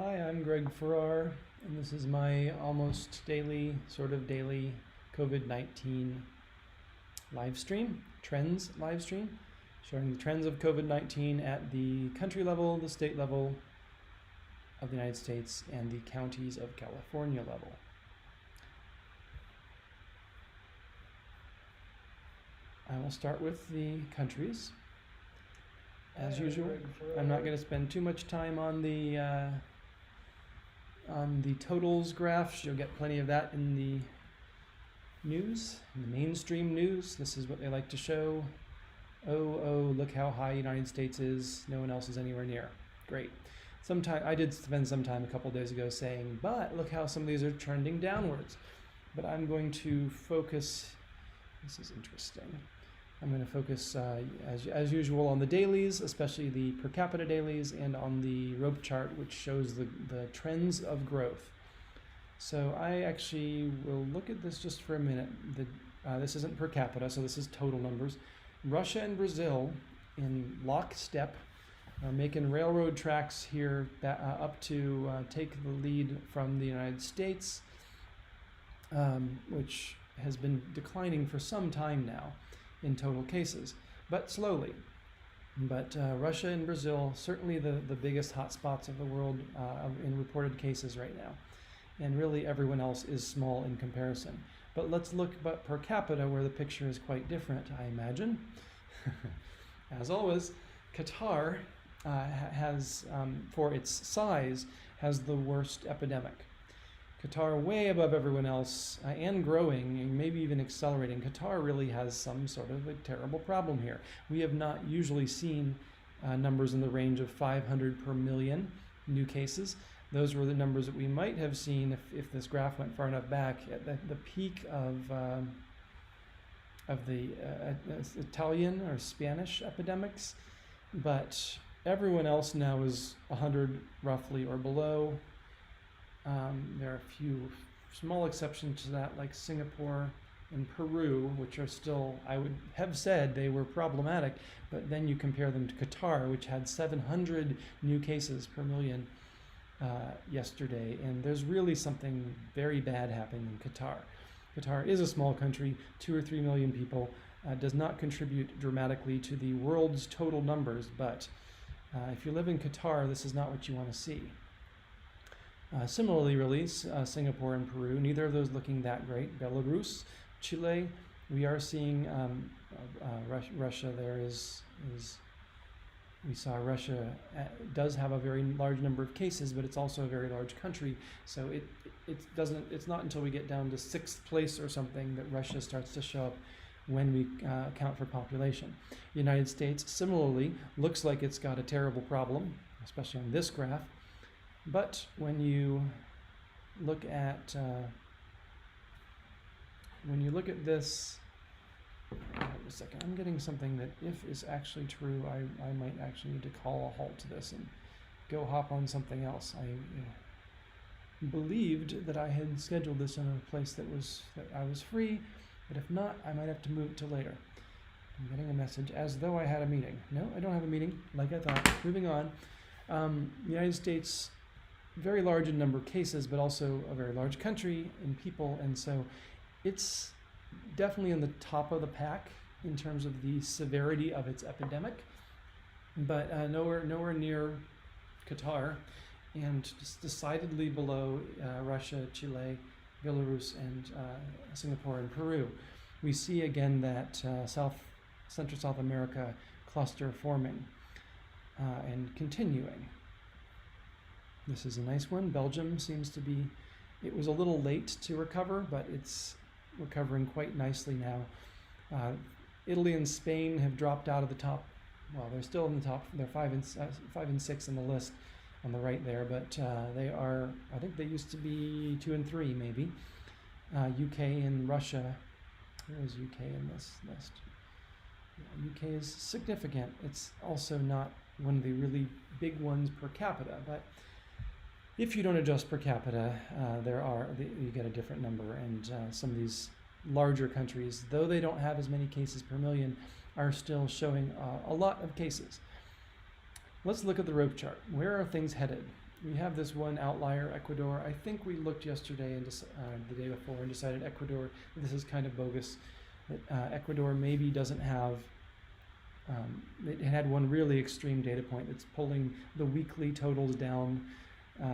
Hi, I'm Greg Farrar, and this is my almost daily, sort of daily COVID-19 live stream, trends live stream, showing the trends of COVID-19 at the country level, the state level of the United States, and the counties of California level. I will start with the countries. As usual, I'm not going to spend too much time on the totals graphs. You'll get plenty of that in the news, in the mainstream news. This is what they like to show. Oh, look how high the United States is. No one else is anywhere near. Great. I did spend some time a couple days ago saying, but look how some of these are trending downwards. But I'm going to focus, this is interesting. I'm going to focus, as usual, on the dailies, especially the per capita dailies, and on the rope chart, which shows the trends of growth. So I actually will look at this just for a minute. This isn't per capita, so this is total numbers. Russia and Brazil, in lockstep, are making railroad tracks here up to take the lead from the United States, which has been declining for some time now in total cases, but slowly. But Russia and Brazil, certainly the biggest hotspots of the world in reported cases right now. And really everyone else is small in comparison. But let's look per capita, where the picture is quite different, I imagine. As always, Qatar has, for its size, has the worst epidemic. Qatar, way above everyone else, and growing, and maybe even accelerating. Qatar really has some sort of a terrible problem here. We have not usually seen numbers in the range of 500 per million new cases. Those were the numbers that we might have seen if this graph went far enough back at the peak of the Italian or Spanish epidemics. But everyone else now is 100 roughly or below. There are a few small exceptions to that, like Singapore and Peru, which are still, I would have said they were problematic, but then you compare them to Qatar, which had 700 new cases per million yesterday, and there's really something very bad happening in Qatar. Qatar is a small country, 2 or 3 million people, does not contribute dramatically to the world's total numbers, but if you live in Qatar, this is not what you want to see. Similarly, really, Singapore and Peru, neither of those looking that great. Belarus, Chile, we are seeing Russia there we saw Russia does have a very large number of cases, but it's also a very large country. So it's not until we get down to 6th place or something that Russia starts to show up when we account for population. The United States, similarly, looks like it's got a terrible problem, especially on this graph. But when you look at this, wait a second, I'm getting something that, if is actually true, I might actually need to call a halt to this and go hop on something else. I believed that I had scheduled this in a place that I was free, but if not, I might have to move it to later. I'm getting a message as though I had a meeting. No, I don't have a meeting, like I thought. Moving on. The United States, very large in number of cases, but also a very large country in people, and so it's definitely in the top of the pack in terms of the severity of its epidemic, but nowhere near Qatar, and just decidedly below Russia, Chile, Belarus, and Singapore and Peru. We see again that Central South America cluster forming and continuing. This is a nice one. Belgium seems to be, it was a little late to recover, but it's recovering quite nicely now. Italy and Spain have dropped out of the top. Well, they're still in the top. They're 5 and 6 in the list on the right there, but they are, I think they used to be 2 and 3 maybe. UK and Russia, where is UK in this list? Yeah, UK is significant. It's also not one of the really big ones per capita, but if you don't adjust per capita, you get a different number, and some of these larger countries, though they don't have as many cases per million, are still showing a lot of cases. Let's look at the rope chart. Where are things headed? we have this one outlier, Ecuador. I think we looked yesterday and the day before and decided Ecuador, this is kind of bogus, that Ecuador maybe doesn't have, it had one really extreme data point that's pulling the weekly totals down.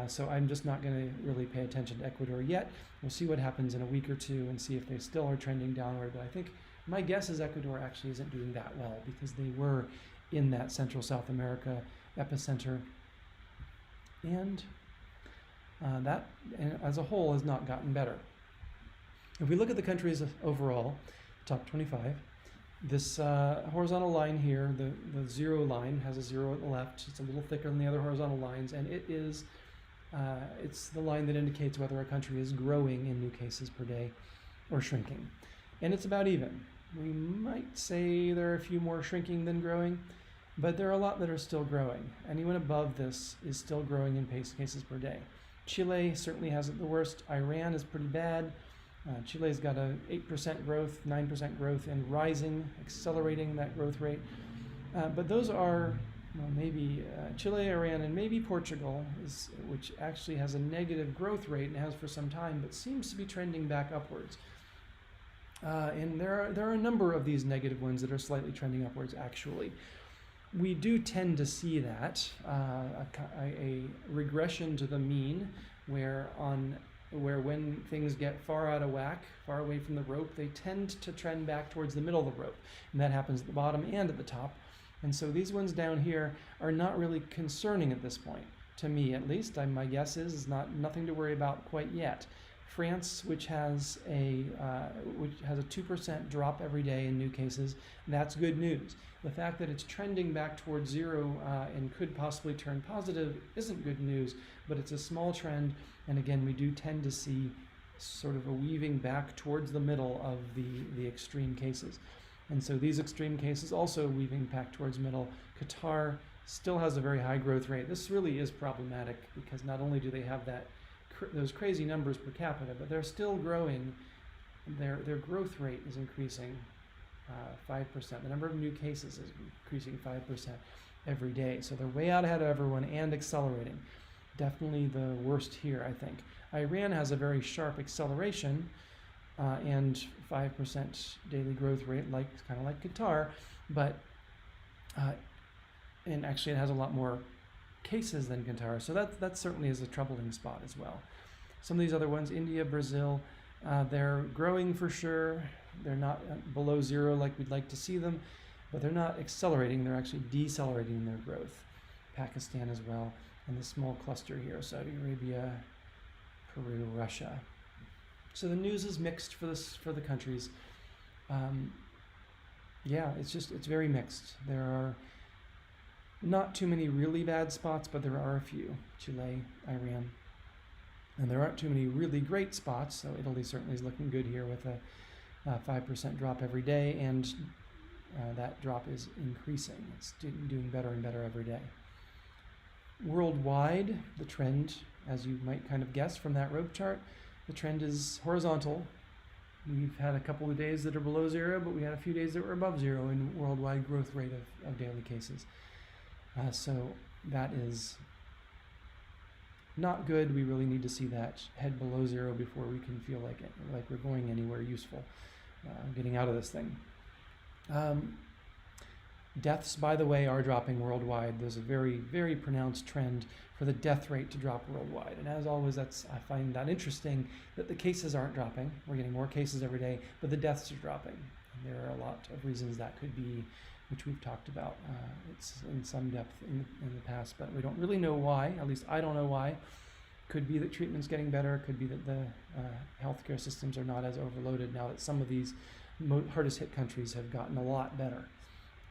So I'm just not going to really pay attention to Ecuador yet. We'll see what happens in a week or two and see if they still are trending downward. But I think my guess is Ecuador actually isn't doing that well because they were in that Central South America epicenter. And that as a whole has not gotten better. If we look at the countries overall, top 25, this horizontal line here, the zero line, has a zero at the left. It's a little thicker than the other horizontal lines, and it is it's the line that indicates whether a country is growing in new cases per day or shrinking. And it's about even. We might say there are a few more shrinking than growing, but there are a lot that are still growing. Anyone above this is still growing in cases per day. Chile certainly has it the worst. Iran is pretty bad. Chile's got a 8% growth, 9% growth, and rising, accelerating that growth rate. But those are maybe Chile, Iran, and maybe Portugal, which actually has a negative growth rate and has for some time, but seems to be trending back upwards. And there are a number of these negative ones that are slightly trending upwards, actually. We do tend to see that, a regression to the mean, where when things get far out of whack, far away from the rope, they tend to trend back towards the middle of the rope. And that happens at the bottom and at the top. And so these ones down here are not really concerning at this point, to me at least. My guess is nothing to worry about quite yet. France, which has a 2% drop every day in new cases, that's good news. The fact that it's trending back towards zero and could possibly turn positive isn't good news, but it's a small trend. And again, we do tend to see sort of a weaving back towards the middle of the extreme cases. And so these extreme cases also weaving back towards middle. Qatar still has a very high growth rate. This really is problematic because not only do they have those crazy numbers per capita, but they're still growing. Their growth rate is increasing 5%. The number of new cases is increasing 5% every day. So they're way out ahead of everyone and accelerating. Definitely the worst here, I think. Iran has a very sharp acceleration and 5% daily growth rate, kind of like Qatar, but and actually it has a lot more cases than Qatar, so that certainly is a troubling spot as well. Some of these other ones, India, Brazil, they're growing for sure. They're not below zero like we'd like to see them, but they're not accelerating. They're actually decelerating their growth. Pakistan as well, and the small cluster here, Saudi Arabia, Peru, Russia. So the news is mixed for the countries. Yeah, it's very mixed. There are not too many really bad spots, but there are a few. Chile, Iran. And there aren't too many really great spots, so Italy certainly is looking good here with a 5% drop every day, and that drop is increasing. It's doing better and better every day. Worldwide, the trend, as you might kind of guess from that rope chart, the trend is horizontal. We've had a couple of days that are below zero, but we had a few days that were above zero in worldwide growth rate of daily cases. So that is not good. We really need to see that head below zero before we can feel like we're going anywhere useful, getting out of this thing. Deaths, by the way, are dropping worldwide. There's a very, very pronounced trend for the death rate to drop worldwide. And as always, I find that interesting that the cases aren't dropping. We're getting more cases every day, but the deaths are dropping. And there are a lot of reasons that could be, which we've talked about it's in some depth in the past, but we don't really know why. At least I don't know why. Could be that treatment's getting better. Could be that the healthcare systems are not as overloaded now that some of these hardest hit countries have gotten a lot better,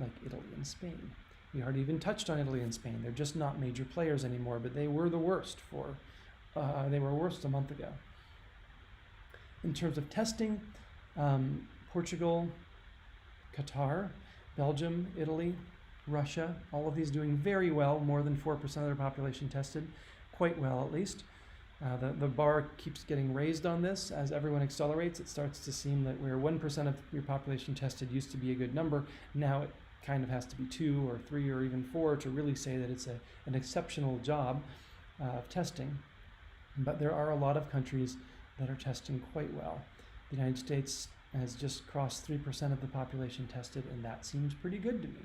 like Italy and Spain. We hardly even touched on Italy and Spain. They're just not major players anymore, but they were the worst they were worst a month ago. In terms of testing, Portugal, Qatar, Belgium, Italy, Russia, all of these doing very well, more than 4% of their population tested, quite well at least. The bar keeps getting raised on this. As everyone accelerates, it starts to seem that where 1% of your population tested used to be a good number, now it kind of has to be 2 or 3 or even 4 to really say that it's an exceptional job. of testing. But there are a lot of countries that are testing quite well. The United States has just crossed 3% of the population tested, and that seems pretty good to me.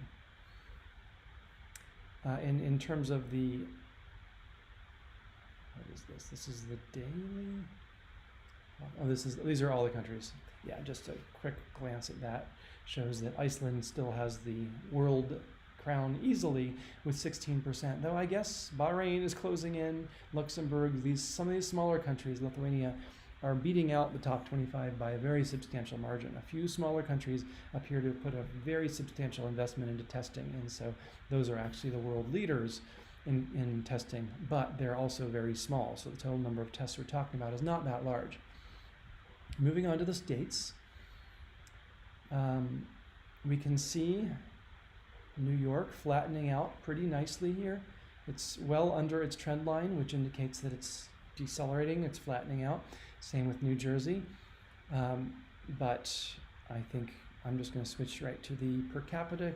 In terms of the, what is this? This is the daily. Oh, these are all the countries. Yeah, just a quick glance at that shows that Iceland still has the world crown easily with 16%. Though I guess Bahrain is closing in, Luxembourg, some of these smaller countries, Lithuania, are beating out the top 25 by a very substantial margin. A few smaller countries appear to have put a very substantial investment into testing, and so those are actually the world leaders in testing, but they're also very small, so the total number of tests we're talking about is not that large. Moving on to the states, we can see New York flattening out pretty nicely here. It's well under its trend line, which indicates that it's decelerating, it's flattening out. Same with New Jersey. But I think I'm just going to switch right to the per capita,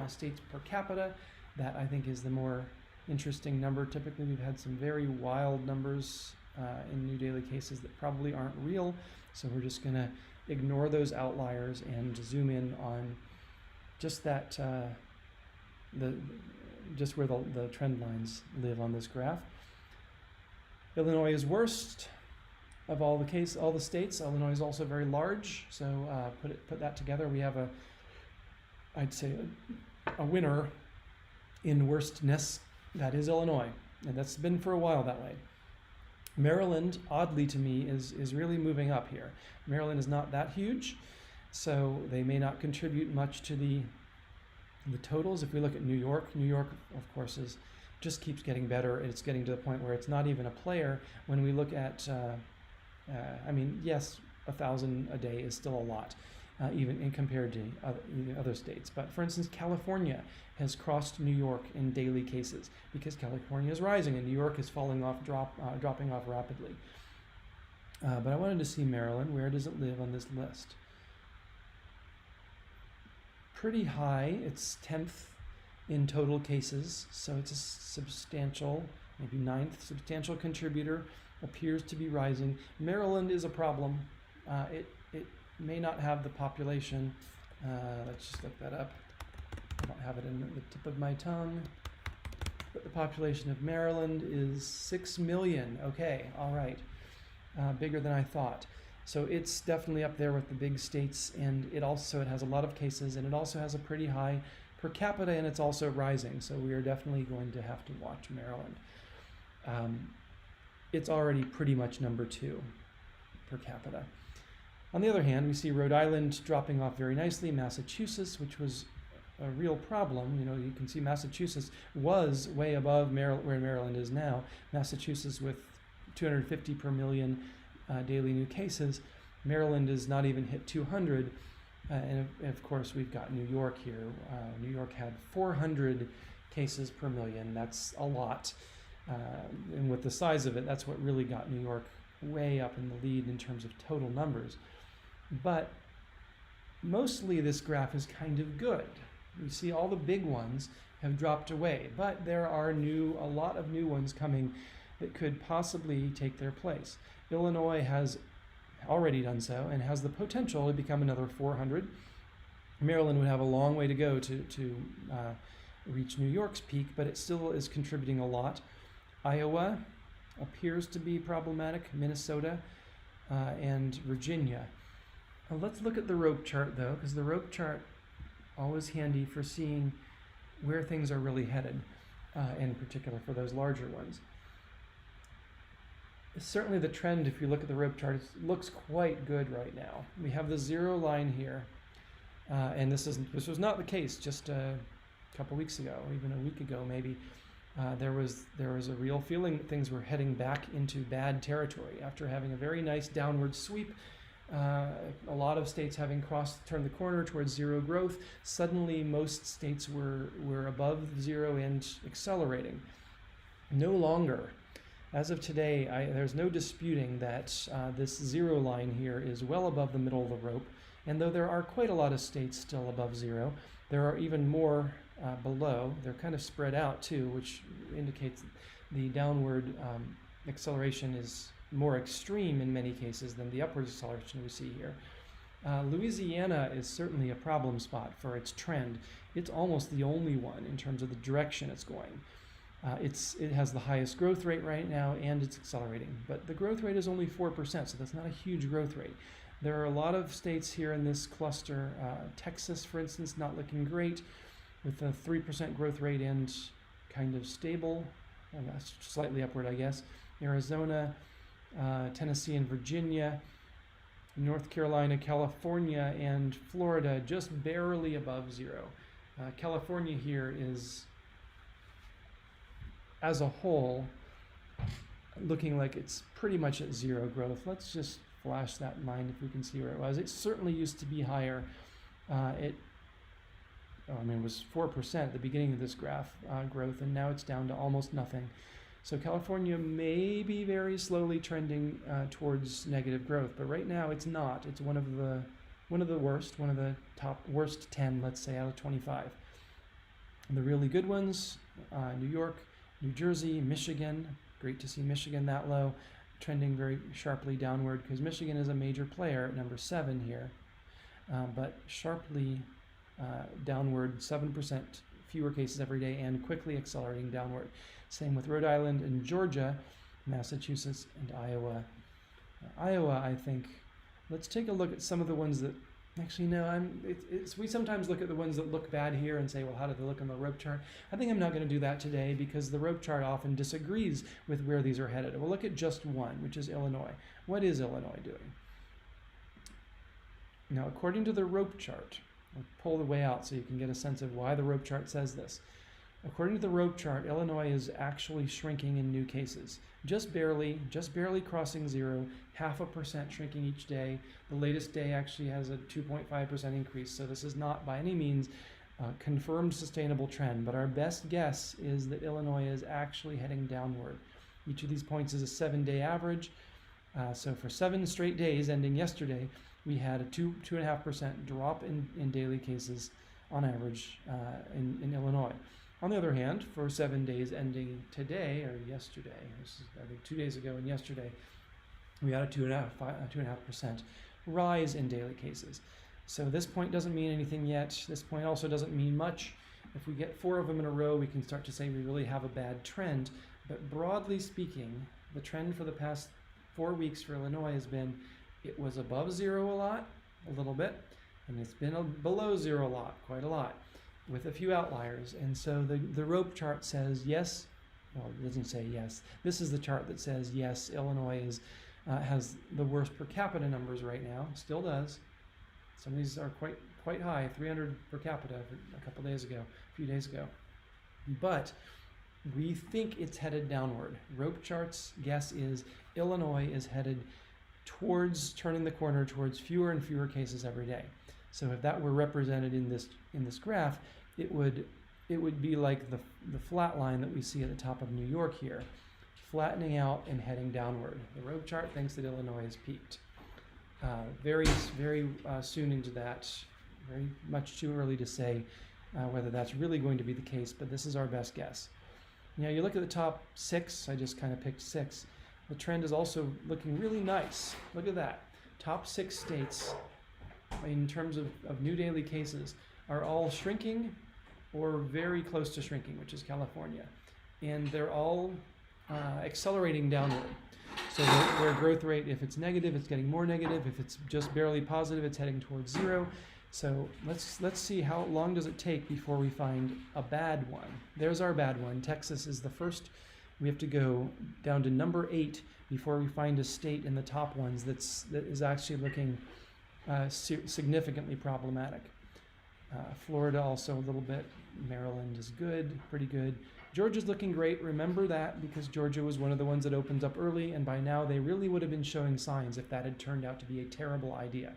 states per capita. That I think is the more interesting number. Typically we've had some very wild numbers in new daily cases that probably aren't real. So we're just going to ignore those outliers and zoom in on just that, just where the trend lines live on this graph. Illinois is worst of all the states. Illinois is also very large, so put that together. We have I'd say a winner in worstness. That is Illinois, and that's been for a while that way. Maryland, oddly to me, is really moving up here. Maryland is not that huge, so they may not contribute much to the totals. If we look at New York, of course just keeps getting better. It's getting to the point where it's not even a player. When we look at, I mean, yes, 1,000 a day is still a lot, even compared to other states. But for instance, California has crossed New York in daily cases because California is rising and New York is dropping off rapidly. But I wanted to see Maryland. Where does it live on this list? Pretty high. It's 10th in total cases, so it's a substantial, maybe 9th substantial contributor. Appears to be rising. Maryland is a problem. It may not have the population. Let's just look that up. I don't have it in the tip of my tongue. But the population of Maryland is 6 million. Okay, all right. Bigger than I thought. So it's definitely up there with the big states, and it has a lot of cases, and it also has a pretty high per capita, and it's also rising. So we are definitely going to have to watch Maryland. It's already pretty much number 2 per capita. On the other hand, we see Rhode Island dropping off very nicely, Massachusetts, which was a real problem. You know, you can see Massachusetts was way above where Maryland is now. Massachusetts with 250 per million daily new cases. Maryland is not even hit 200. And of course, we've got New York here. New York had 400 cases per million. That's a lot. And with the size of it, that's what really got New York way up in the lead in terms of total numbers. But mostly this graph is kind of good. You see all the big ones have dropped away, but there are a lot of new ones coming that could possibly take their place. Illinois has already done so and has the potential to become another 400. Maryland would have a long way to go to reach New York's peak, but it still is contributing a lot. Iowa appears to be problematic, Minnesota, and Virginia. Let's look at the rope chart though, because the rope chart always handy for seeing where things are really headed, in particular for those larger ones. Certainly the trend, if you look at the rope chart, looks quite good right now. We have the zero line here, and this was not the case just a couple weeks ago, or even a week ago maybe. There was a real feeling that things were heading back into bad territory after having a very nice downward sweep. A lot of states having turned the corner towards zero growth. Suddenly, most states were above zero and accelerating. No longer. As of today, there's no disputing that this zero line here is well above the middle of the rope. And though there are quite a lot of states still above zero, there are even more below. They're kind of spread out too, which indicates the downward acceleration is more extreme in many cases than the upward acceleration we see here. Louisiana is certainly a problem spot for its trend. It's almost the only one in terms of the direction it's going. It has the highest growth rate right now, and it's accelerating. But the growth rate is only 4%, so that's not a huge growth rate. There are a lot of states here in this cluster. Texas, for instance, not looking great, with a 3% growth rate and kind of stable, and that's slightly upward, I guess. Arizona, Tennessee, and Virginia. North Carolina, California, and Florida just barely above zero. California here is, as a whole, looking like it's pretty much at zero growth. Let's just flash that line if we can see where it was. It certainly used to be higher. It was 4% at the beginning of this graph growth, and now it's down to almost nothing. So California may be very slowly trending towards negative growth, but right now it's not. It's one of the worst, one of the top worst 10, let's say, out of 25. And the really good ones, New York, New Jersey, Michigan. Great to see Michigan that low, trending very sharply downward because Michigan is a major player at number 7 here, but sharply downward, 7% fewer cases every day and quickly accelerating downward. Same with Rhode Island and Georgia, Massachusetts and Iowa. Iowa, I think, let's take a look at some of the ones that, actually no, we sometimes look at the ones that look bad here and say, well, how do they look on the rope chart? I think I'm not going to do that today because the rope chart often disagrees with where these are headed. We'll look at just one, which is Illinois. What is Illinois doing? Now, according to the rope chart, I'll pull the way out so you can get a sense of why the rope chart says this. According to the rope chart, Illinois is actually shrinking in new cases. Just barely crossing zero, 0.5% shrinking each day. The latest day actually has a 2.5% increase, so this is not by any means a confirmed sustainable trend, but our best guess is that Illinois is actually heading downward. Each of these points is a 7-day average, so for 7 straight days ending yesterday, we had a 2.5% drop in daily cases on average in Illinois. On the other hand, for 7 days ending today, or yesterday, this is, I think 2 days ago and yesterday, we had a 2.5% rise in daily cases. So this point doesn't mean anything yet. This point also doesn't mean much. If we get 4 of them in a row, we can start to say we really have a bad trend. But broadly speaking, the trend for the past 4 weeks for Illinois has been, it was above zero a little bit, and it's been below zero a lot, quite a lot, with a few outliers. And so the rope chart says yes, well, it doesn't say yes. This is the chart that says yes, Illinois has the worst per capita numbers right now, still does. Some of these are quite high, 300 per capita a few days ago. But we think it's headed downward. Rope chart's guess is Illinois is headed towards turning the corner towards fewer and fewer cases every day. So if that were represented in this graph, it would be like the flat line that we see at the top of New York here, flattening out and heading downward. The rope chart thinks that Illinois has peaked. Very soon into that, very much too early to say whether that's really going to be the case, but this is our best guess. Now you look at the top 6, I just kind of picked 6. The trend is also looking really nice. Look at that. Top 6 states in terms of new daily cases are all shrinking or very close to shrinking, which is California. And they're all accelerating downward. So their growth rate, if it's negative, it's getting more negative. If it's just barely positive, it's heading towards zero. So let's see how long does it take before we find a bad one. There's our bad one. Texas is the first. We have to go down to number 8 before we find a state in the top ones that is actually looking significantly problematic. Florida also a little bit. Maryland is good, pretty good. Georgia's looking great. Remember that because Georgia was one of the ones that opened up early, and by now they really would have been showing signs if that had turned out to be a terrible idea.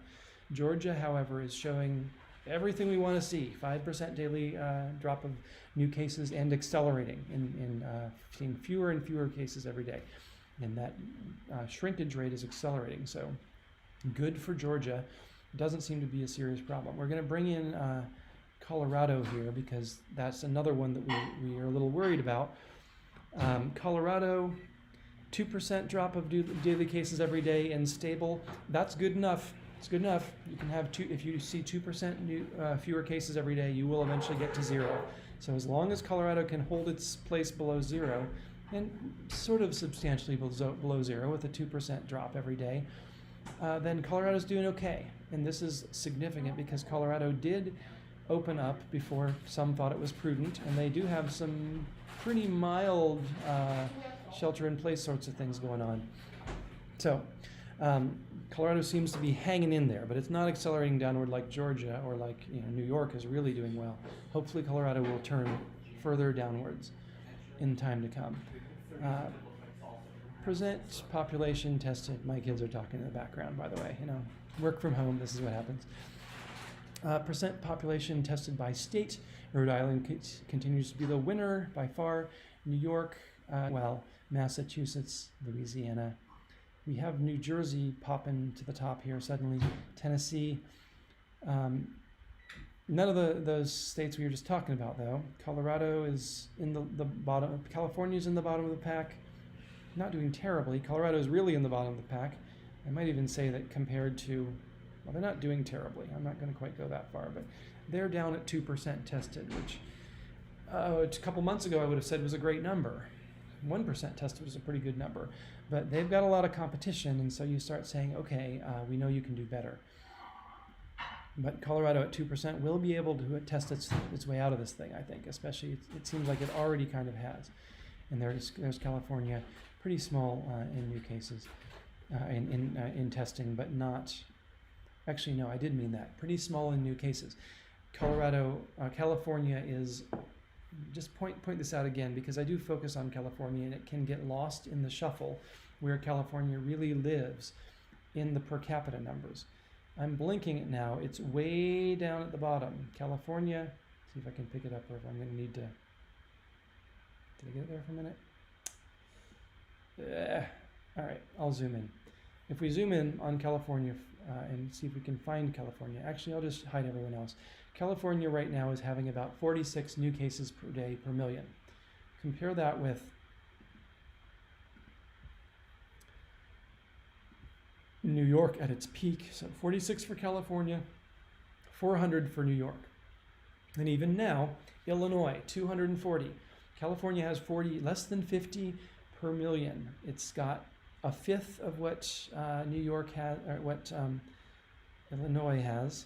Georgia, however, is showing everything we want to see. 5% daily drop of new cases and accelerating in seeing fewer and fewer cases every day. And that shrinkage rate is accelerating. So good for Georgia. Doesn't seem to be a serious problem. We're going to bring in Colorado here because that's another one that we are a little worried about. Colorado, 2% drop of daily cases every day and stable. That's good enough. It's good enough. You can have if you see 2% fewer cases every day, you will eventually get to 0. So as long as Colorado can hold its place below 0, and sort of substantially below 0 with a 2% drop every day, then Colorado's doing okay. And this is significant because Colorado did open up before some thought it was prudent, and they do have some pretty mild shelter-in-place sorts of things going on. So Colorado seems to be hanging in there, but it's not accelerating downward like Georgia or like New York is really doing well. Hopefully Colorado will turn further downwards in time to come. Present population tested. My kids are talking in the background, by the way. Work from home, this is what happens. Percent population tested by state. Rhode Island continues to be the winner by far. New York, Massachusetts, Louisiana. We have New Jersey popping to the top here suddenly. Tennessee. None of those states we were just talking about, though. Colorado is in the bottom. California's in the bottom of the pack. Not doing terribly. Colorado is really in the bottom of the pack. I might even say that compared to, well, they're not doing terribly. I'm not going to quite go that far, but they're down at 2% tested, which a couple months ago I would have said was a great number. 1% tested was a pretty good number, but they've got a lot of competition, and so you start saying, okay, we know you can do better. But Colorado at 2% will be able to test its way out of this thing, I think, especially it seems like it already kind of has. And there's California, pretty small in new cases, in testing, but not, actually no, I did mean that, pretty small in new cases. California is, just point this out again, because I do focus on California and it can get lost in the shuffle where California really lives in the per capita numbers. I'm blinking it now. It's way down at the bottom. California, see if I can pick it up, or if I'm going to need to, did I get it there for a minute? All right, I'll zoom in. If we zoom in on California and see if we can find California, actually I'll just hide everyone else. California right now is having about 46 new cases per day per million. Compare that with New York at its peak, so 46 for California, 400 for New York. And even now, Illinois, 240. California has 40, less than 50 per million. It's got a fifth of what New York has, or what Illinois has.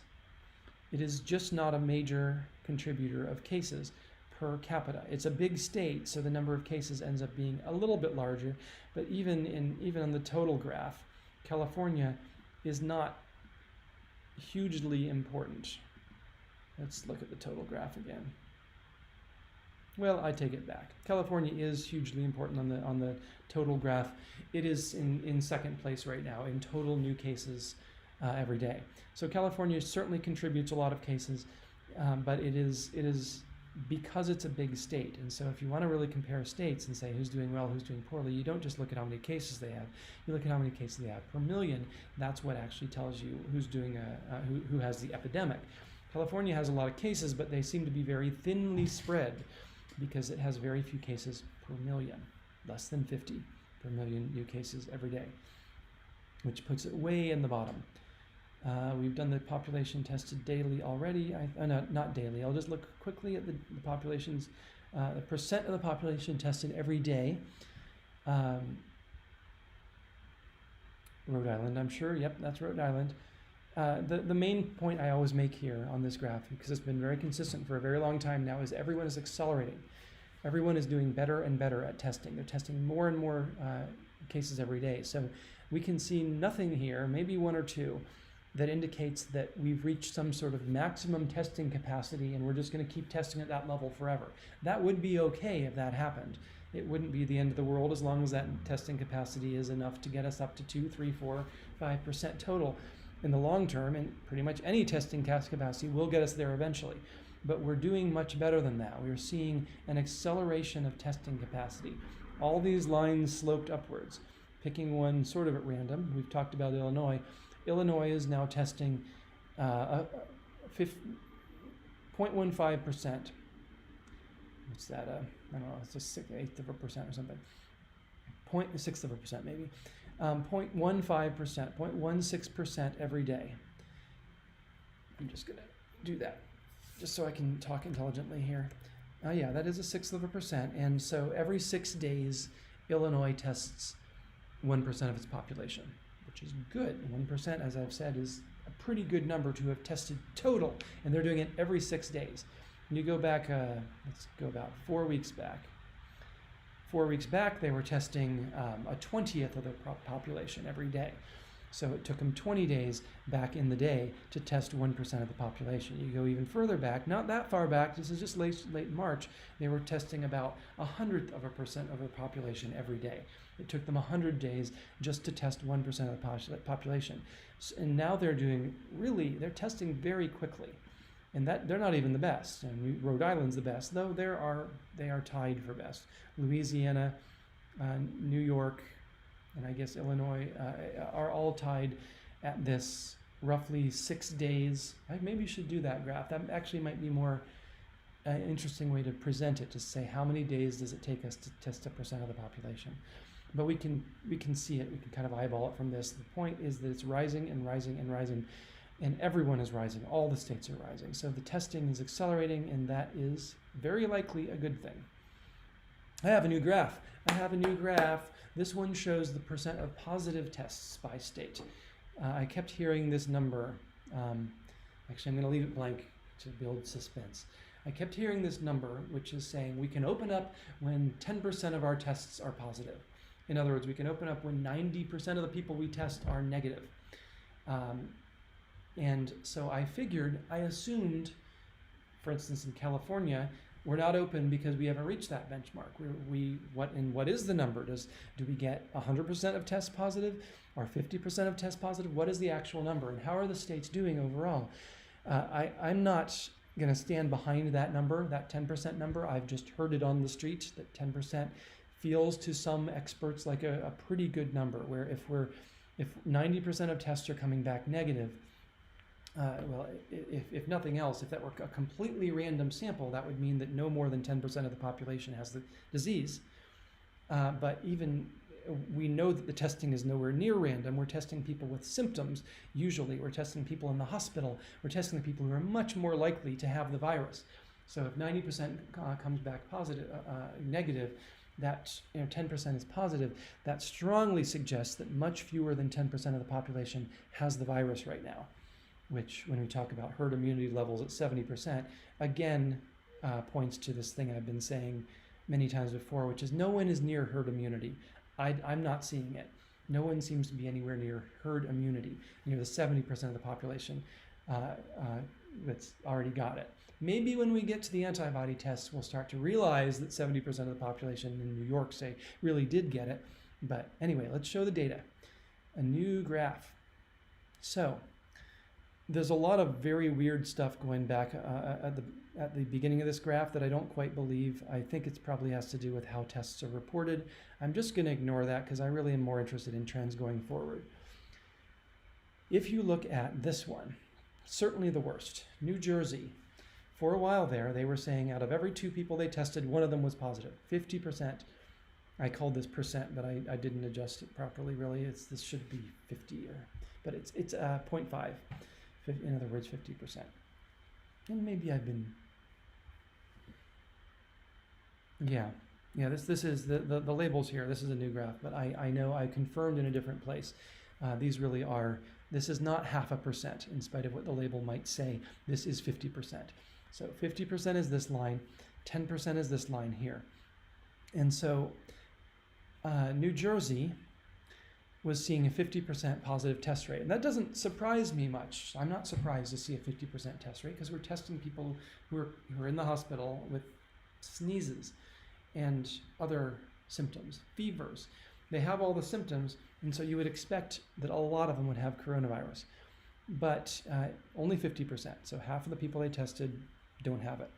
It is just not a major contributor of cases per capita. It's a big state, so the number of cases ends up being a little bit larger, but even on the total graph, California is not hugely important. Let's look at the total graph again. Well, I take it back. California is hugely important on the total graph. It is in second place right now in total new cases every day. So California certainly contributes a lot of cases, but it is because it's a big state. And so if you want to really compare states and say who's doing well, who's doing poorly, you don't just look at how many cases they have. You look at how many cases they have per million. That's what actually tells you who's doing who has the epidemic. California has a lot of cases, but they seem to be very thinly spread because it has very few cases per million, less than 50 per million new cases every day, which puts it way in the bottom. We've done the population tested daily already. No, not daily. I'll just look quickly at the populations, the percent of the population tested every day. Rhode Island, I'm sure. Yep, that's Rhode Island. The main point I always make here on this graph, because it's been very consistent for a very long time now, is everyone is accelerating. Everyone is doing better and better at testing. They're testing more and more cases every day. So we can see nothing here, maybe one or two, that indicates that we've reached some sort of maximum testing capacity and we're just going to keep testing at that level forever. That would be okay if that happened. It wouldn't be the end of the world as long as that testing capacity is enough to get us up to 2, 3, 4, 5% total in the long term, and pretty much any testing capacity will get us there eventually. But we're doing much better than that. We're seeing an acceleration of testing capacity. All these lines sloped upwards. Picking one sort of at random, we've talked about Illinois. Illinois is now testing 0.15%. what's that? I don't know. It's just eighth of a percent or something. 0.6 of a percent maybe. 0.15%, 0.16% every day. I'm just gonna do that just so I can talk intelligently here. Yeah, that is a sixth of a percent, and so every 6 days, Illinois tests 1% of its population, which is good. 1%, as I've said, is a pretty good number to have tested total, and they're doing it every 6 days. When you go back, let's go about 4 weeks back. 4 weeks back, they were testing a 20th of the population every day. So it took them 20 days back in the day to test 1% of the population. You go even further back, not that far back, this is just late March, they were testing about 100th of a percent of the population every day. It took them 100 days just to test 1% of the population. And now they're testing very quickly. And that they're not even the best. And Rhode Island's the best, though they are tied for best. Louisiana, New York, and I guess Illinois are all tied at this roughly 6 days. I maybe should do that graph. That actually might be more interesting way to present it, to say how many days does it take us to test a percent of the population. But we can see it. We can kind of eyeball it from this. The point is that it's rising and rising and rising, and everyone is rising. All the states are rising. So the testing is accelerating, and that is very likely a good thing. I have a new graph. This one shows the percent of positive tests by state. I kept hearing this number. Actually, I'm going to leave it blank to build suspense. I kept hearing this number, which is saying we can open up when 10% of our tests are positive. In other words, we can open up when 90% of the people we test are negative. And so I assumed, for instance, in California, we're not open because we haven't reached that benchmark. What is the number? Do we get 100% of tests positive or 50% of tests positive? What is the actual number, and how are the states doing overall? I'm not going to stand behind that number, that 10% number. I've just heard it on the street that 10% feels to some experts like a pretty good number. Where if 90% of tests are coming back negative. If nothing else, if that were a completely random sample, that would mean that no more than 10% of the population has the disease. But even we know that the testing is nowhere near random. We're testing people with symptoms. Usually, we're testing people in the hospital. We're testing the people who are much more likely to have the virus. So if 90% comes back negative, that 10% is positive. That strongly suggests that much fewer than 10% of the population has the virus right now. Which, when we talk about herd immunity levels at 70%, again points to this thing I've been saying many times before, which is no one is near herd immunity. I'm not seeing it. No one seems to be anywhere near herd immunity, near the 70% of the population that's already got it. Maybe when we get to the antibody tests, we'll start to realize that 70% of the population in New York, say, really did get it. But anyway, let's show the data. A new graph. So there's a lot of very weird stuff going back at the beginning of this graph that I don't quite believe. I think it probably has to do with how tests are reported. I'm just going to ignore that because I really am more interested in trends going forward. If you look at this one, certainly the worst, New Jersey. For a while there, they were saying out of every 2 people they tested, one of them was positive, 50%. I called this percent, but I didn't adjust it properly, really. This should be 50, but it's 0.5. In other words, 50%. And maybe I've been, this is the labels here. This is a new graph, but I know I confirmed in a different place. These really are, this is not 0.5%, in spite of what the label might say. This is 50%. So 50% is this line, 10% is this line here. And so New Jersey was seeing a 50% positive test rate. And that doesn't surprise me much. I'm not surprised to see a 50% test rate because we're testing people who are in the hospital with sneezes and other symptoms, fevers. They have all the symptoms, and so you would expect that a lot of them would have coronavirus. But only 50%, so half of the people they tested don't have it.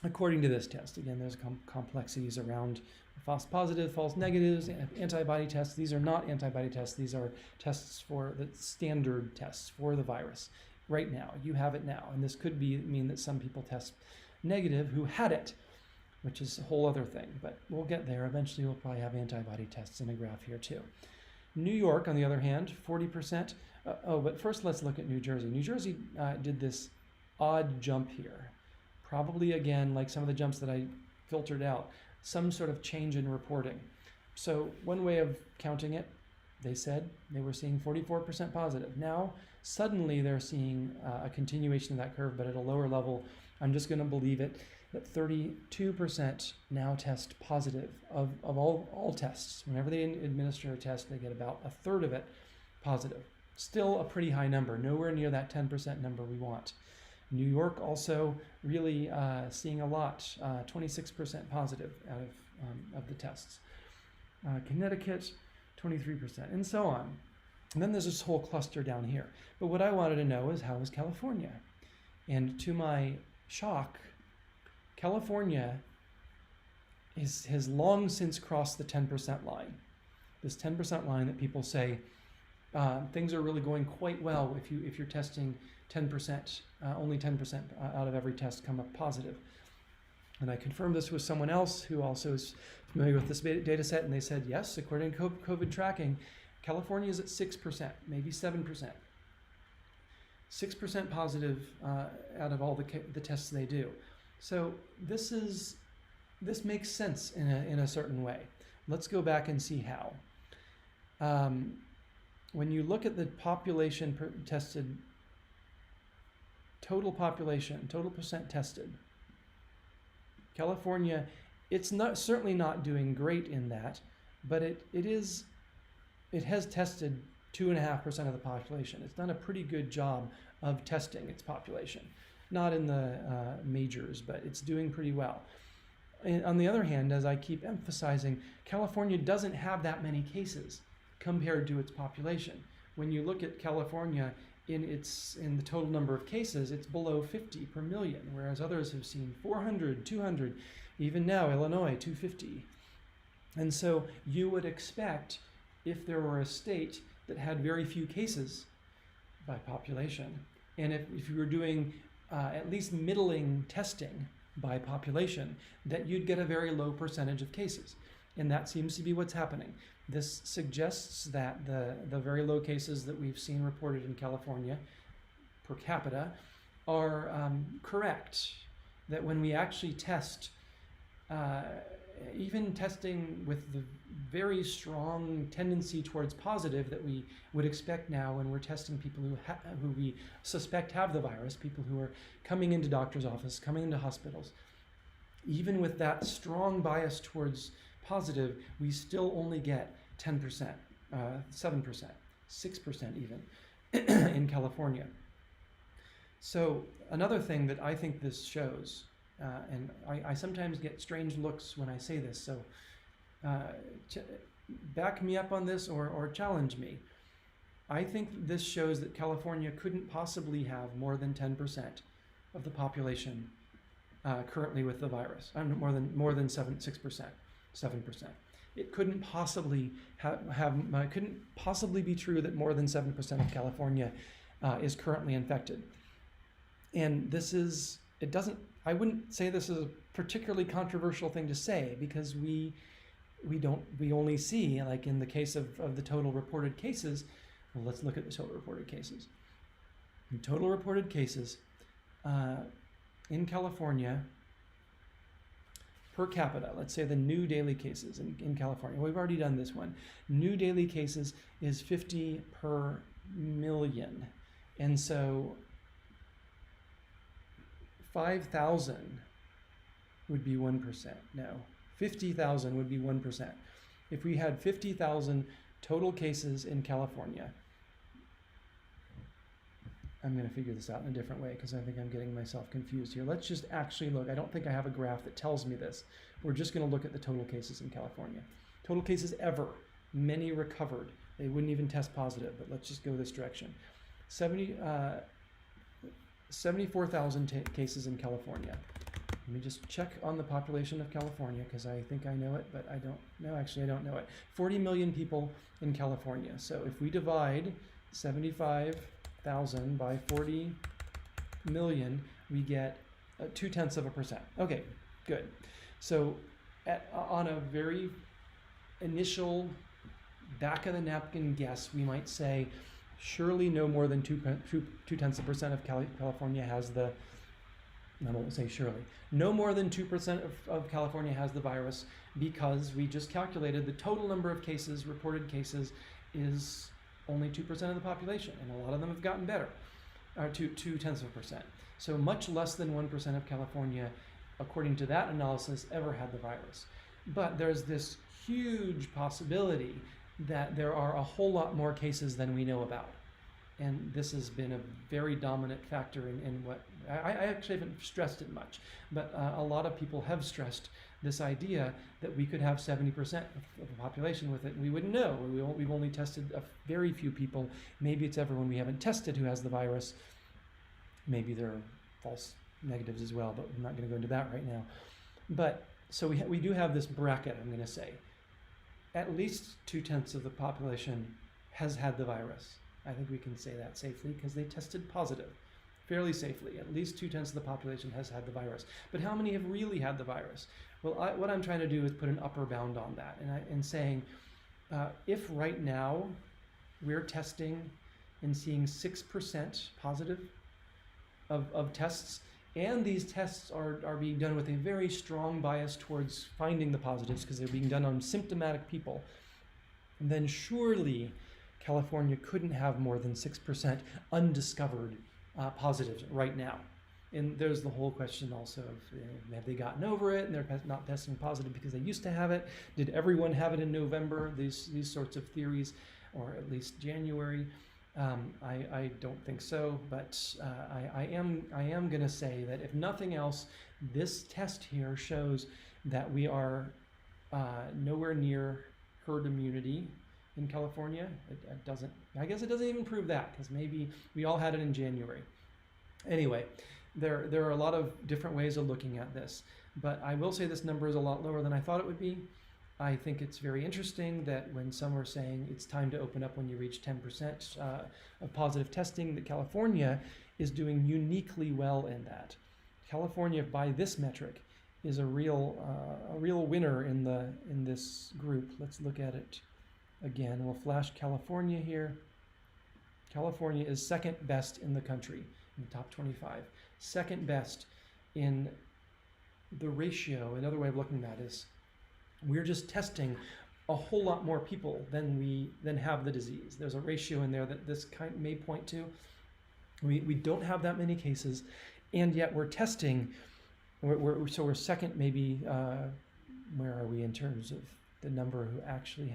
According to this test, again, there's complexities around false positives, false negatives, antibody tests. These are not antibody tests. These are tests for the standard tests for the virus. Right now, you have it now, and this could mean that some people test negative who had it. which is a whole other thing, but we'll get there. Eventually, we'll probably have antibody tests in a graph here too. New York, on the other hand, 40%. But first let's look at New Jersey. New Jersey did this odd jump here. Probably, again, like some of the jumps that I filtered out, some sort of change in reporting. So one way of counting it, they said they were seeing 44% positive. Now, suddenly they're seeing a continuation of that curve, but at a lower level. I'm just going to believe it, that 32% now test positive of all tests. Whenever they administer a test, they get about a third of it positive. Still a pretty high number, nowhere near that 10% number we want. New York also really seeing a lot, 26% positive out of the tests. Connecticut, 23%, and so on. And then there's this whole cluster down here. But what I wanted to know is, how is California? And to my shock, California has long since crossed the 10% line. This 10% line that people say things are really going quite well if you're testing 10%, only 10% out of every test come up positive. And I confirmed this with someone else who also is familiar with this data set, and they said, yes, according to COVID tracking, California is at 6%, maybe 7%. 6% positive out of all the tests they do. So this makes sense in a certain way. Let's go back and see how. When you look at the population tested, total population, total percent tested, California, it's certainly not doing great in that, but it has tested 2.5% of the population. It's done a pretty good job of testing its population. Not in the majors, but it's doing pretty well. And on the other hand, as I keep emphasizing, California doesn't have that many cases compared to its population. When you look at California in the total number of cases, it's below 50 per million, whereas others have seen 400, 200, even now Illinois 250. And so you would expect, if there were a state that had very few cases by population, and if you were doing at least middling testing by population, that you'd get a very low percentage of cases. And that seems to be what's happening. This suggests that the very low cases that we've seen reported in California per capita are correct. That when we actually test, even testing with the very strong tendency towards positive that we would expect now when we're testing people who we suspect have the virus, people who are coming into doctor's office, coming into hospitals, even with that strong bias towards positive, we still only get 10%, 7%, 6% even in California. So another thing that I think this shows, and I sometimes get strange looks when I say this, so back me up on this or challenge me. I think this shows that California couldn't possibly have more than 10% of the population currently with the virus. More than 6%, 7%. It couldn't possibly couldn't possibly be true that more than 7% of California is currently infected. And I wouldn't say this is a particularly controversial thing to say, because we only see, like in the case of the total reported cases. Well, let's look at the total reported cases. In total reported cases in California per capita, let's say the new daily cases in California. We've already done this one. New daily cases is 50 per million. And so 5,000 would be 1%. No, 50,000 would be 1%. If we had 50,000 total cases in California, I'm going to figure this out in a different way because I think I'm getting myself confused here. Let's just actually look. I don't think I have a graph that tells me this. We're just going to look at the total cases in California. Total cases ever. Many recovered. They wouldn't even test positive, but let's just go this direction. 74,000 cases in California. Let me just check on the population of California because I think I know it, but I don't know. Actually, I don't know it. 40 million people in California. So if we divide 75,000 by 40 million, we get 0.2%. Okay, good. So on a very initial back of the napkin guess, we might say surely no more than 0.2% of California has the, I won't say surely, no more than 2% of California has the virus, because we just calculated the total number of cases, reported cases, is only 2% of the population, and a lot of them have gotten better, or 0.2%. So much less than 1% of California, according to that analysis, ever had the virus. But there's this huge possibility that there are a whole lot more cases than we know about. And this has been a very dominant factor in what, I actually haven't stressed it much, but a lot of people have stressed this idea that we could have 70% of the population with it, and we wouldn't know. We've only tested a very few people. Maybe it's everyone we haven't tested who has the virus. Maybe there are false negatives as well, but I'm not going to go into that right now. But so we do have this bracket, I'm going to say. At least 2/10 of the population has had the virus. I think we can say that safely because they tested positive, fairly safely. At least 2/10 of the population has had the virus. But how many have really had the virus? Well, what I'm trying to do is put an upper bound on that, and saying, if right now we're testing and seeing 6% positive of tests, and these tests are being done with a very strong bias towards finding the positives because they're being done on symptomatic people, then surely California couldn't have more than 6% undiscovered positives right now. And there's the whole question also of, have they gotten over it and they're not testing positive because they used to have it? Did everyone have it in November? These sorts of theories, or at least January. I don't think so, but I am going to say that if nothing else, this test here shows that we are nowhere near herd immunity in California. It doesn't. I guess it doesn't even prove that, because maybe we all had it in January. Anyway, there are a lot of different ways of looking at this, but I will say this number is a lot lower than I thought it would be. I think it's very interesting that when some are saying it's time to open up when you reach 10% of positive testing, that California is doing uniquely well in that. California, by this metric, is a real winner in this group. Let's look at it again. We'll flash California here. California is second best in the country, in the top 25. Second best in the ratio. Another way of looking at that is, we're just testing a whole lot more people than have the disease. There's a ratio in there that this may point to. We don't have that many cases, and yet we're testing. So we're second, maybe. Where are we in terms of the number who actually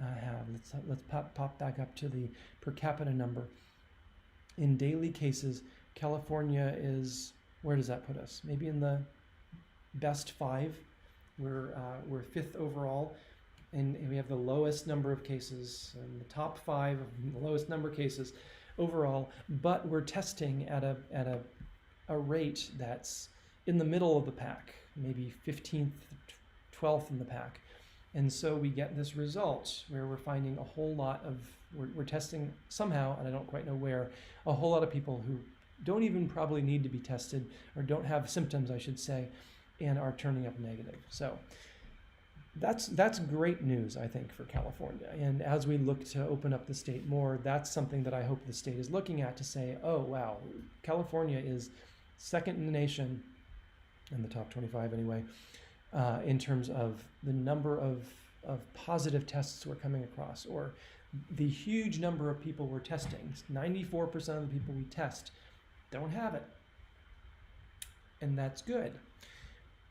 have? Let's pop back up to the per capita number. In daily cases, California is, where does that put us? Maybe in the best 5. We're 5th overall, and we have the lowest number of cases, in the top 5 of the lowest number of cases overall. But we're testing at a rate that's in the middle of the pack, maybe 15th, 12th in the pack, and so we get this result where we're finding a whole lot of we're testing somehow, and I don't quite know where, a whole lot of people who don't even probably need to be tested, or don't have symptoms, I should say, and are turning up negative. So that's great news, I think, for California. And as we look to open up the state more, that's something that I hope the state is looking at to say, oh, wow, California is second in the nation, in the top 25 anyway, in terms of the number of positive tests we're coming across, or the huge number of people we're testing. 94% of the people we test don't have it. And that's good.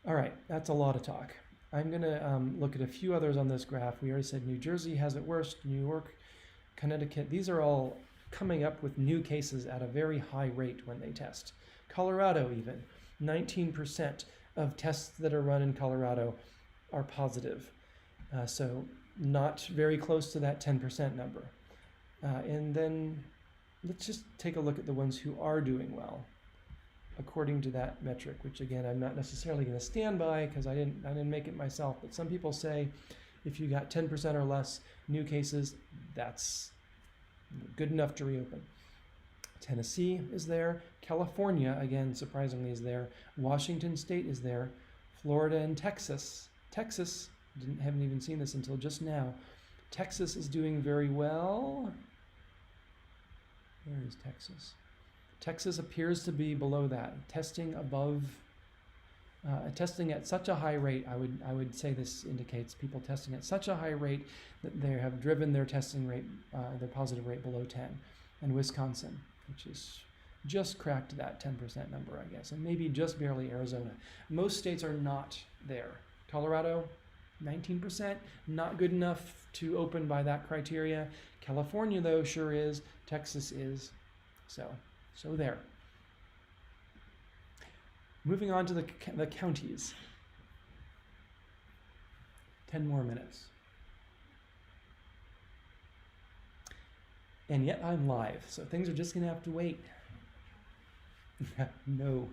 All right, that's a lot of talk. I'm going to look at a few others on this graph. We already said New Jersey has it worst, New York, Connecticut. These are all coming up with new cases at a very high rate when they test. Colorado even, 19% of tests that are run in Colorado are positive. So not very close to that 10% number. And then let's just take a look at the ones who are doing well, according to that metric, which again, I'm not necessarily going to stand by because I didn't make it myself, but some people say if you got 10% or less new cases, that's good enough to reopen. Tennessee is there. California, again, surprisingly, is there. Washington State is there. Florida and Texas. Texas, haven't even seen this until just now. Texas is doing very well. Where is Texas? Texas appears to be below that, testing above, testing at such a high rate. I would say this indicates people testing at such a high rate that they have driven their testing rate, their positive rate below 10. And Wisconsin, which is just cracked that 10% number, I guess, and maybe just barely Arizona. Most states are not there. Colorado, 19%, not good enough to open by that criteria. California, though, sure is. Texas is. So there. Moving on to the counties. 10 more minutes. And yet I'm live, so things are just going to have to wait. No,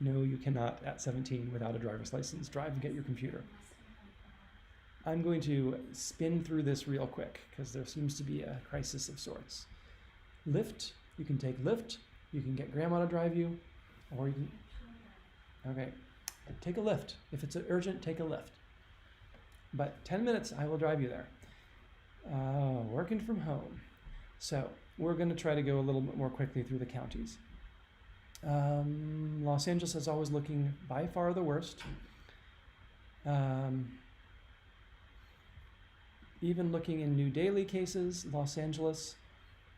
you cannot at 17 without a driver's license drive and get your computer. I'm going to spin through this real quick because there seems to be a crisis of sorts. Lyft, you can take Lyft, you can get grandma to drive you, or you can, okay, take a Lyft. If it's urgent, take a Lyft. But 10 minutes, I will drive you there. Working from home. So we're going to try to go a little bit more quickly through the counties. Los Angeles is always looking by far the worst. Even looking in new daily cases, Los Angeles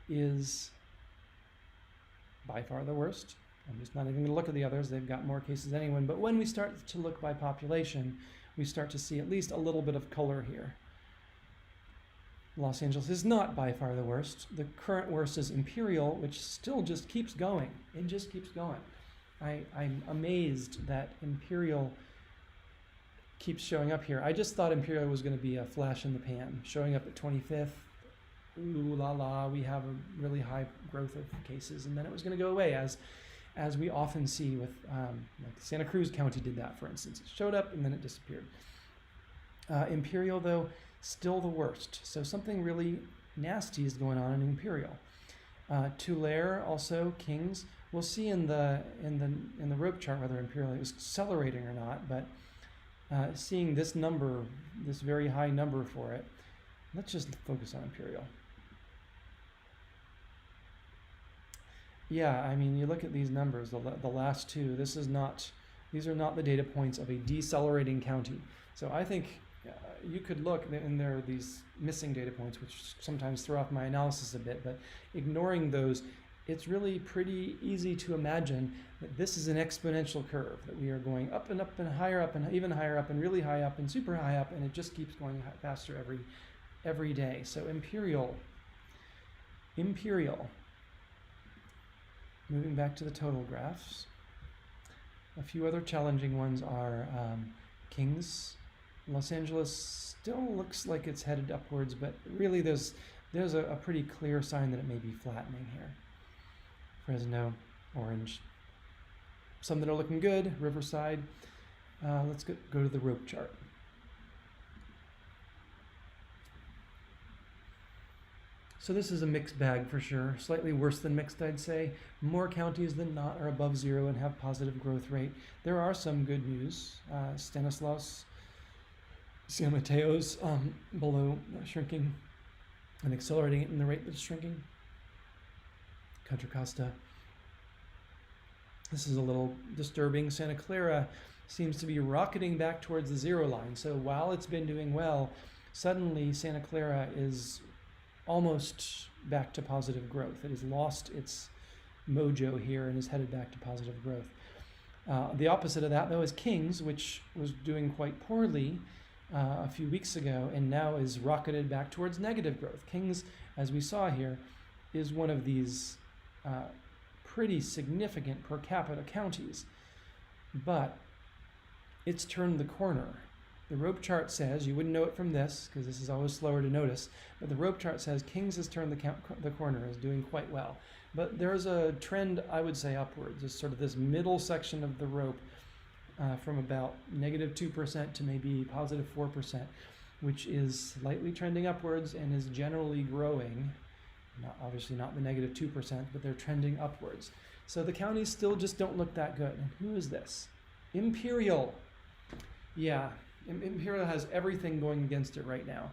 is by far the worst. I'm just not even going to look at the others. They've got more cases than anyone. But when we start to look by population, we start to see at least a little bit of color here. Los Angeles is not by far the worst. The current worst is Imperial, which still just keeps going. It just keeps going. I'm amazed that Imperial keeps showing up here. I just thought Imperial was going to be a flash in the pan, showing up at 25th. Ooh la la, we have a really high growth of cases, and then it was going to go away, as we often see with like Santa Cruz County did that, for instance. It showed up and then it disappeared. Imperial, though, still the worst. So something really nasty is going on in Imperial. Tulare, also Kings. We'll see in the rope chart whether Imperial is accelerating or not, but seeing this number, this very high number for it, let's just focus on Imperial. Yeah, I mean, you look at these numbers, the last two, these are not the data points of a decelerating county. So I think you could look, and there are these missing data points, which sometimes throw off my analysis a bit, but ignoring those, it's really pretty easy to imagine that this is an exponential curve, that we are going up and higher up and even higher up and really high up and super high up, and it just keeps going faster every day. So Imperial. Moving back to the total graphs. A few other challenging ones are Kings. Los Angeles still looks like it's headed upwards, but really there's a pretty clear sign that it may be flattening here. Fresno, orange. Some that are looking good, Riverside. Let's go to the rope chart. So this is a mixed bag for sure, slightly worse than mixed, I'd say. More counties than not are above zero and have positive growth rate. There are some good news. Stanislaus, San Mateo's below shrinking and accelerating it in the rate that's shrinking. Contra Costa. This is a little disturbing. Santa Clara seems to be rocketing back towards the zero line. So while it's been doing well, suddenly Santa Clara is almost back to positive growth. It has lost its mojo here and is headed back to positive growth. The opposite of that, though, is Kings, which was doing quite poorly a few weeks ago and now is rocketed back towards negative growth. Kings, as we saw here, is one of these pretty significant per capita counties, but it's turned the corner. The rope chart says, you wouldn't know it from this because this is always slower to notice, but the rope chart says Kings has turned the corner, is doing quite well. But there's a trend, I would say, upwards. It's sort of this middle section of the rope from about -2% to maybe +4%, which is slightly trending upwards and is generally growing. Obviously not the -2%, but they're trending upwards. So the counties still just don't look that good. And who is this? Imperial. Yeah, Imperial has everything going against it right now.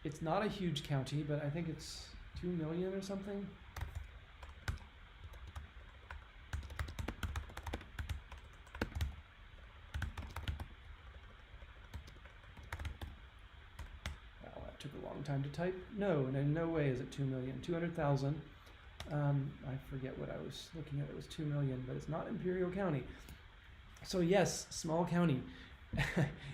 It's not a huge county, but I think it's 2 million or something. Wow, that took a long time to type. No, in no way is it 2 million. 200,000. I forget what I was looking at. It was 2 million, but it's not Imperial County. So yes, small county.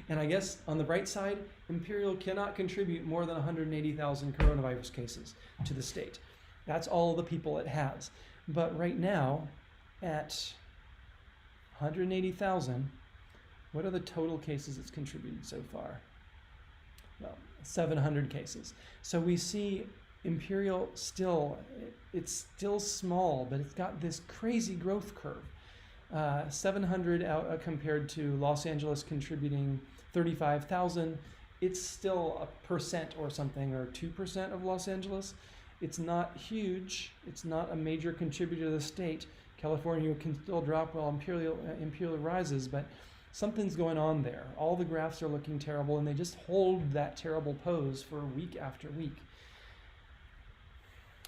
And I guess on the bright side, Imperial cannot contribute more than 180,000 coronavirus cases to the state. That's all the people it has. But right now, at 180,000, what are the total cases it's contributed so far? Well, 700 cases. So we see Imperial still, it's still small, but it's got this crazy growth curve. 700 out, compared to Los Angeles contributing 35,000. It's still a percent or something, or 2% of Los Angeles. It's not huge. It's not a major contributor to the state. California can still drop while Imperial rises, but something's going on there. All the graphs are looking terrible, and they just hold that terrible pose for week after week.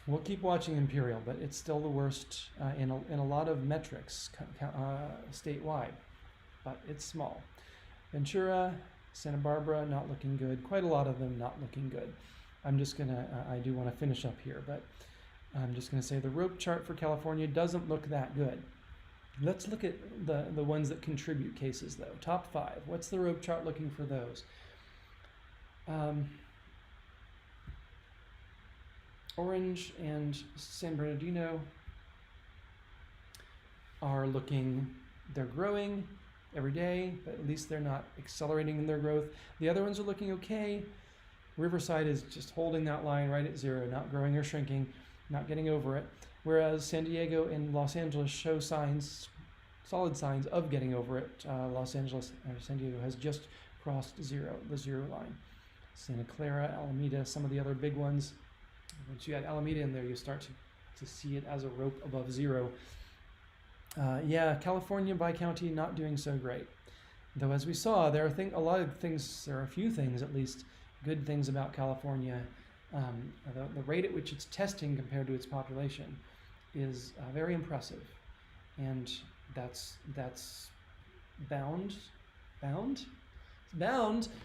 We'll keep watching Imperial, but it's still the worst in a lot of metrics statewide, but it's small. Ventura, Santa Barbara, not looking good. Quite a lot of them not looking good. I'm just gonna, I do want to finish up here, but I'm just gonna say the rope chart for California doesn't look that good. Let's look at the ones that contribute cases though. Top 5, what's the rope chart looking for those? Orange and San Bernardino are looking, they're growing every day, but at least they're not accelerating in their growth. The other ones are looking okay. Riverside is just holding that line right at 0, not growing or shrinking, not getting over it. Whereas San Diego and Los Angeles show signs, solid signs of getting over it. San Diego has just crossed the 0 line. Santa Clara, Alameda, some of the other big ones. Once you add Alameda in there, you start to see it as a rope above 0. Yeah, California by county not doing so great. Though as we saw, there are a few things at least, good things about California. The rate at which it's testing compared to its population is very impressive. And that's bound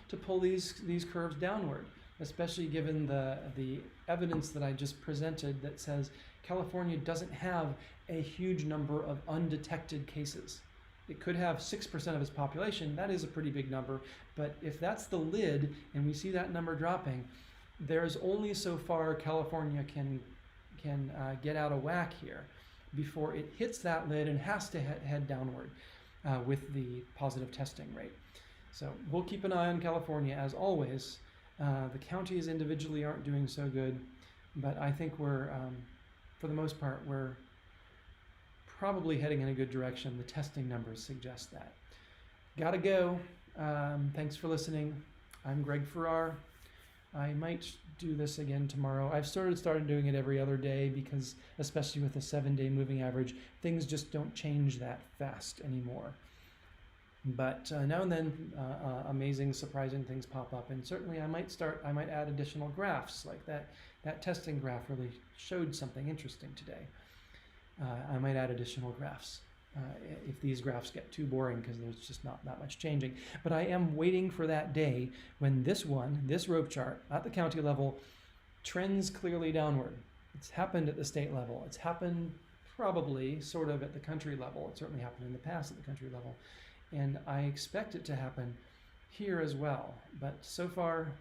to pull these curves downward, especially given the evidence that I just presented that says California doesn't have a huge number of undetected cases. It could have 6% of its population. That is a pretty big number, but if that's the lid and we see that number dropping, there's only so far California can get out of whack here before it hits that lid and has to head downward with the positive testing rate. So we'll keep an eye on California as always. The counties individually aren't doing so good, but I think we're, for the most part, we're probably heading in a good direction. The testing numbers suggest that. Gotta go. Thanks for listening. I'm Greg Farrar. I might do this again tomorrow. I've started doing it every other day because, especially with the 7-day moving average, things just don't change that fast anymore. But now and then, amazing, surprising things pop up, and certainly I might add additional graphs, like that testing graph really showed something interesting today. I might add additional graphs if these graphs get too boring because there's just not that much changing. But I am waiting for that day when this rope chart at the county level trends clearly downward. It's happened at the state level. It's happened probably sort of at the country level. It certainly happened in the past at the country level. And I expect it to happen here as well. But so far,